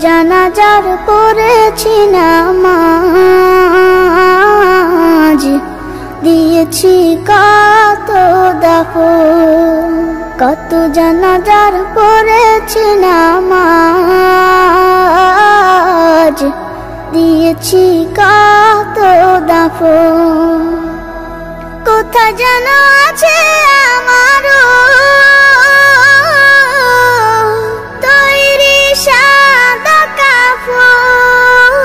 জানাজার পড়েছি নামাজ, দিয়েছি কত দাফন। কত জানাজার পড়েছি নামাজ, দিয়েছি কত দাফন। কোথা যেন আছে আমারও তৈরি সাদা কাফন।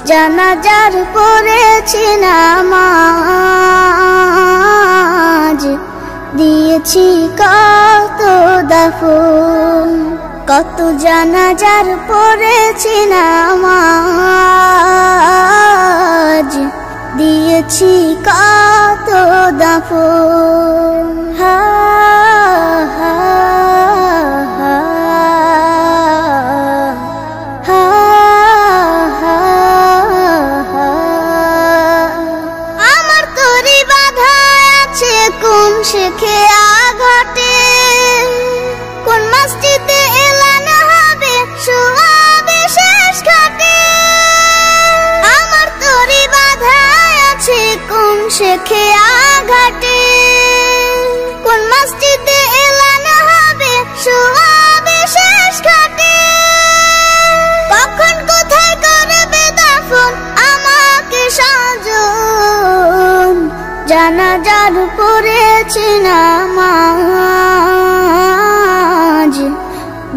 জানাজার পড়েছি নামাজ, দিয়েছি কত দাফন। কত জানাজার পড়েছি নামাজ, দিয়েছি কত দাফন। হা হা হা হা হা হা। আমার তরি বাঁধা আছে কোন শেখে আঘাটে, কোন মসজিদে এলান হবে শোয়াবে শেষ ঘাটে। আমার তরি বাঁধা আছে কোন শেখে আঘাটে, কোন মসজিদে এলান হবে শোয়াবে শেষ ঘাটে। কখন কোথায় করবে দাফন আমাকে সাজন। জানাজার পড়েছি নামাজ,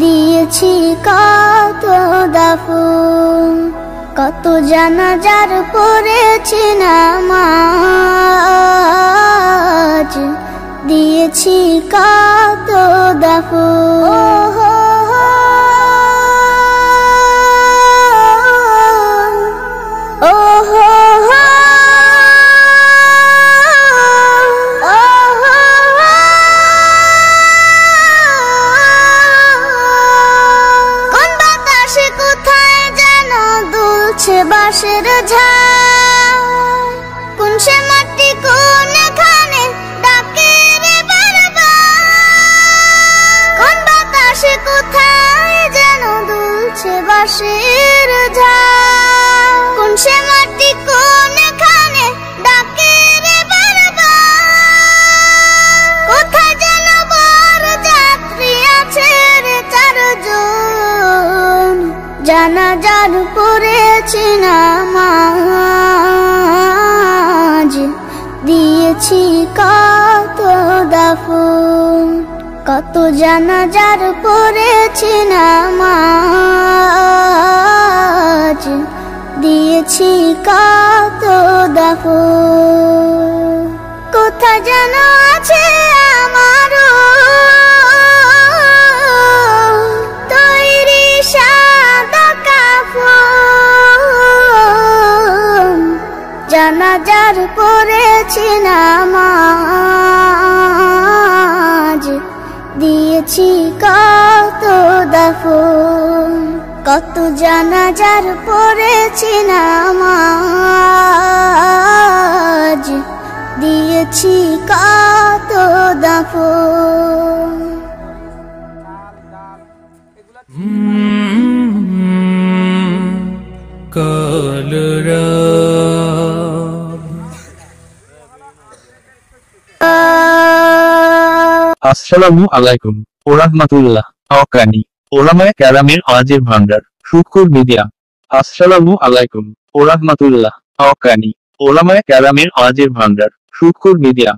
দিয়েছি কত দাফন। কত জানাজার পড়েছি নামাজ, দিয়েছি কত দাফন। বাঁশের ঝাড় কোন সে মাটি কোনখানে ডাকে রে বারবার। কোন বাতাসে কোথায় যেন দুলছে বাঁশের ঝাড়, কোন সে মাটি কোনখানে ডাকে রে বারবার। কোথায় যেন বড় যাত্রী আছে রে চারজন। জানাজার পড়েছি নামাজ, দিয়েছি কত দাফন। কত জানাজার পড়েছি নামাজ, দিয়েছি কত দাফন। কোথা যেন আছে আমারও তৈরি সাদা কাফন। জানাজার পড়েছি নামাজ, দিয়েছি কত দাফন। কত জানাজার পড়েছি নামাজ, দিয়েছি কত দাফন। আসসালামু আলাইকুম ওয়া রাহমাতুল্লাহ। হকানি ওলামায়ে কেরামের ওয়াজের ভান্ডার শুকুর মিডিয়া। আসসালামু আলাইকুম ওয়া রাহমাতুল্লাহ। হকানি ওলামায়ে কেরামের ওয়াজের ভান্ডার শুকুর মিডিয়া।